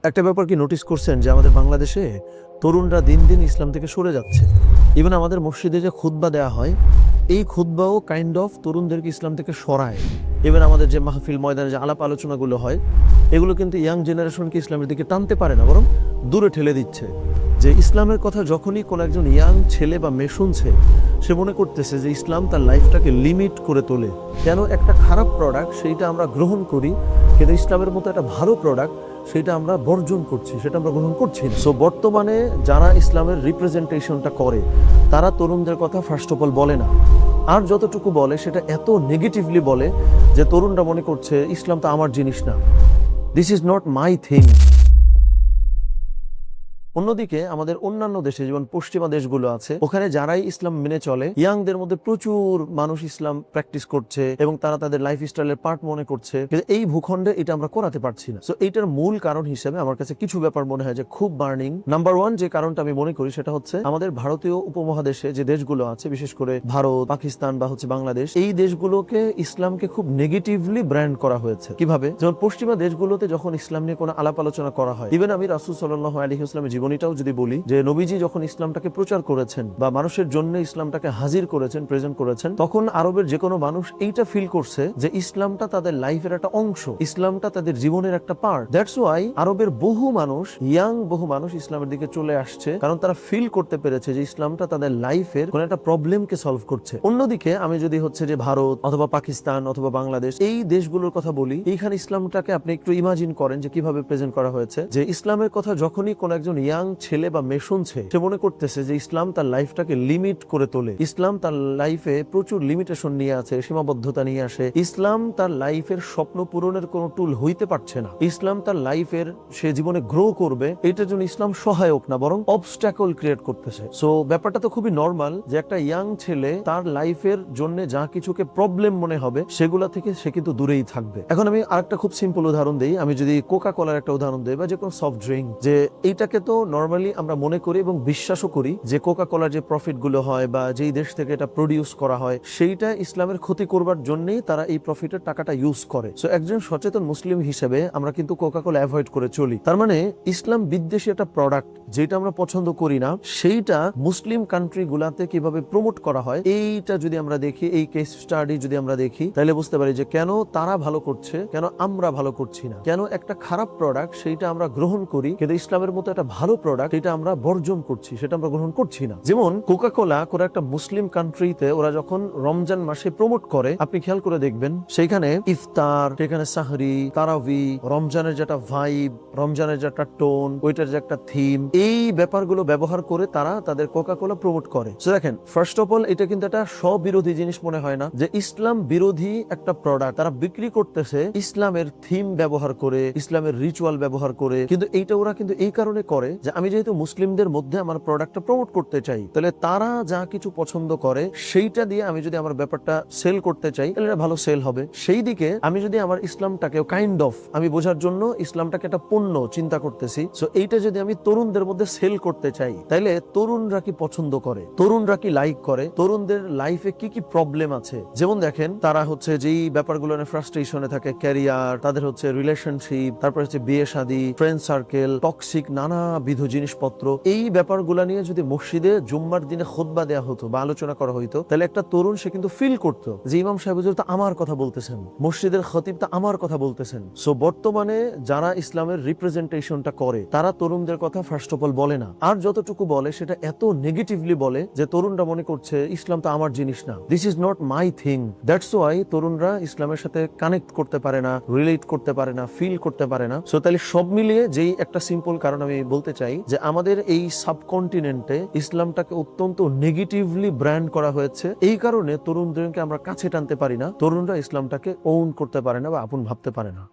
একটা ব্যাপার কি নোটিস করছেন যে আমাদের বাংলাদেশে তরুণরা দিন দিন ইসলাম থেকে সরে যাচ্ছে। ইভেন আমাদের মসজিদে যে খুতবা দেওয়া হয়, এই খুতবাও কাইন্ড অফ তরুণদেরকে ইসলাম থেকে সরায়। ইভেন আমাদের যে মাহফিল ময়দানে যে আলাপ আলোচনাগুলো হয়, এগুলো কিন্তু ইয়াং জেনারেশনকে ইসলামের দিকে টানতে পারে না, বরং দূরে ঠেলে দিচ্ছে। যে ইসলামের কথা যখনই কোনো একজন ইয়াং ছেলে বা মেয়ে শুনছে, সে মনে করতেছে যে ইসলাম তার লাইফটাকে লিমিট করে তোলে। কেন একটা খারাপ প্রোডাক্ট সেইটা আমরা গ্রহণ করি, কিন্তু ইসলামের মতো একটা ভালো প্রোডাক্ট সেটা আমরা বর্জন করছি, সেটা আমরা গ্রহণ করছি। সো বর্তমানে যারা ইসলামের রিপ্রেজেন্টেশনটা করে, তারা তরুণদের কথা ফার্স্ট অফ অল বলে না। আর যতটুকু বলে সেটা এত নেগেটিভলি বলে যে তরুণরা মনে করছে ইসলাম তো আমার জিনিস না, this is not my thing. অন্যদিকে আমাদের অন্যান্য দেশে যেমন পশ্চিমা দেশগুলো আছে, ওখানে যারাই ইসলাম মেনে চলে, ইয়াংদের মধ্যে প্রচুর মানুষ ইসলাম প্র্যাকটিস করছে এবং তারা তাদের লাইফ স্টাইলের পার্ট মনে করছে। কিন্তু এই ভূখণ্ডে এটা আমরা করাতে পারছি না। সো এইটার মূল কারণ হিসেবে আমার কাছে কিছু ব্যাপার মনে হয় যে খুব বার্নিং। নাম্বার ওয়ান যে কারণটা আমি মনে করি সেটা হচ্ছে আমাদের ভারতীয় উপমহাদেশে যে দেশগুলো আছে, বিশেষ করে ভারত, পাকিস্তান বা বাংলাদেশ, এই দেশগুলোকে ইসলামকে খুব নেগেটিভলি ব্র্যান্ড করা হয়েছে। কিভাবে? যেমন পশ্চিমা দেশগুলোতে যখন ইসলাম নিয়ে কোনো আলাপ আলোচনা করা হয়, ইভেন আমি রাসূল সাল্লাল্লাহু আলাইহি ওয়াসাল্লামের জীবনীটাও যদি বলি, যে নবীজি যখন ইসলামটাকে প্রচার করেছেন বা মানুষের জন্য ইসলামটাকে হাজির করেছেন, প্রেজেন্ট করেছেন, তখন আরবের যে কোনো মানুষ এইটা ফিল করছে যে ইসলামটা তাদের লাইফের একটা অংশ, ইসলামটা তাদের জীবনের একটা পার্ট। দ্যাটস ওয়াই আরবের বহু মানুষ, ইয়াং বহু মানুষ ইসলামের দিকে চলে আসছে, কারণ তারা ফিল করতে পেরেছে যে ইসলামটা তাদের লাইফের কোন একটা প্রবলেমকে সলভ করছে। অন্যদিকে আমি যদি যে ভারত অথবা পাকিস্তান অথবা বাংলাদেশ, এই দেশগুলোর কথা বলি, এইখানে ইসলামটাকে আপনি একটু ইমাজিন করেন যে কিভাবে প্রেজেন্ট করা হয়েছে। যে ইসলামের কথা যখনই কোন একজন ইয়াং ছেলে বা মেয়ে শুনছে, সে মনে করতেছে যে ইসলাম তার লাইফটাকে লিমিট করে তোলে, ইসলাম তার লাইফে প্রচুর লিমিটেশন নিয়ে আছে, সীমাবদ্ধতা নিয়ে আসে, ইসলাম তার লাইফের স্বপ্ন পূরণের কোন টুল হইতে পারছে না, ইসলাম তার লাইফের সে জীবনে গ্রো করবে এটার জন্য ইসলাম সহায়ক না, বরং অবস্ট্যাকল ক্রিয়েট করতেছে। সো ব্যাপারটা তো খুবই নর্মাল যে একটা ইয়াং ছেলে তার লাইফের জন্য যা কিছুকে প্রবলেম মনে হবে সেগুলা থেকে সে কিন্তু দূরেই থাকবে। এখন আমি আরেকটা খুব সিম্পল উদাহরণ দেই। আমি যদি কোকা কোলার একটা উদাহরণ দেই বা যে কোনো সফট ড্রিঙ্ক, যে এইটাকে তো নর্মালি আমরা মনে করি এবং বিশ্বাসও করি যে কোকা কোলার যে প্রফিট গুলো হয় বা যেই দেশ থেকে এটা প্রডিউস করা হয়, সেইটা ইসলামের ক্ষতি করবার জন্যই তারা এই প্রফিটের টাকাটা ইউজ করে। সো একজন সচেতন মুসলিম হিসেবে আমরা কিন্তু কোকা কোলা অ্যাভয়েড করে চলি। তার মানে ইসলাম বিদ্বেষী একটা প্রোডাক্ট যেটা আমরা পছন্দ করি না, সেইটা মুসলিম কান্ট্রি গুলাতে কিভাবে প্রমোট করা হয়, এইটা যদি আমরা দেখি, এই কেস স্টাডি যদি আমরা দেখি, তাহলে বুঝতে পারি যে কেন তারা ভালো করছে, কেন আমরা ভালো করছি না, কেন একটা খারাপ প্রোডাক্ট সেইটা আমরা গ্রহণ করি, কিন্তু ইসলামের মতো একটা ভালো প্রোডাক্ট এটা আমরা বর্জন করছি, সেটা আমরা গ্রহণ করছি না। যেমন কোকা কোলা কোনো একটা মুসলিম কান্ট্রিতে ওরা যখন রমজান মাসে প্রমোট করে, আপনি খেয়াল করে দেখবেন সেখানে ইফতার, সেখানে সাহরি, তারাবি, রমজানের যেটা ভাইব, রমজানের যেটা টোন, ওইটার যে একটা থিম, এই ব্যাপারগুলো ব্যবহার করে তারা তাদের কোকা কোলা প্রমোট করে। সো দেখেন, ফার্স্ট অফ অল এটা কিন্তু একটা স্ববিরোধী জিনিস মনে হয় না যে ইসলাম বিরোধী একটা প্রোডাক্ট তারা বিক্রি করতেছে ইসলামের থিম ব্যবহার করে, ইসলামের রিচুয়াল ব্যবহার করে। কিন্তু এইটা ওরা কিন্তু এই কারণে করে যে আমি যেহেতু মুসলিমদের মধ্যে আমার প্রোডাক্টটা প্রমোট করতে চাই, তাহলে তারা যা কিছু পছন্দ করে সেইটা দিয়ে আমি যদি আমার ব্যাপারটা সেল করতে চাই, তাহলে এটা ভালো সেল হবে। সেই দিকে আমি যদি আমার ইসলামটাকে কাইন্ড অফ আমি বোঝার জন্য ইসলামটাকে একটা পণ্য চিন্তা করতেছি, সো এইটা যদি আমি তরুণদের মধ্যে সেল করতে চাই, তাহলে তরুণরা কি পছন্দ করে, তরুণরা কি লাইক করে, তরুণদের লাইফে কি কি প্রবলেম আছে। যেমন দেখেন, তারা যেই ব্যাপারগুলো নিয়ে ফ্রাস্ট্রেশনে থাকে, ক্যারিয়ার, তাদের রিলেশনশিপ, তারপর বিয়ে শাদী, ফ্রেন্ড সার্কেল, টক্সিক নানাবিধ জিনিসপত্র, এই ব্যাপারগুলা নিয়ে যদি মসজিদে জুম্মার দিনে খুতবা দেয়া হতো বা আলোচনা করা হইতো, তাহলে একটা তরুণ সে কিন্তু ফিল করতো যে ইমাম সাহেব হুজুর তো আমার কথা বলতেছেন, মসজিদের খতিব তো আমার কথা বলতেছেন। সো বর্তমানে যারা ইসলামের রিপ্রেজেন্টেশনটা করে, তারা তরুণদের কথা ফার্স্ট অফ অল বলে না। আর যতটুকু বলে সেটা এত নেগেটিভলি বলে যে তরুণরা মনে করছে ইসলাম তো আমার জিনিস না, this is not my thing. That's why তরুণরা ইসলামের সাথে কানেক্ট করতে পারে না, রিলেট করতে পারে না, ফিল করতে পারে না। সো তাহলে সব মিলিয়ে যেই একটা সিম্পল কারণ আমি বলতে চাই যে আমাদের এই সাবকন্টিনেন্টে ইসলামটাকে অত্যন্ত নেগেটিভলি ব্র্যান্ড করা হয়েছে। এই কারণে তরুণদেরকে আমরা কাছে টানতে পারি না, তরুণরা ইসলামটাকে ওন করতে পারে না বা আপন ভাবতে পারে না।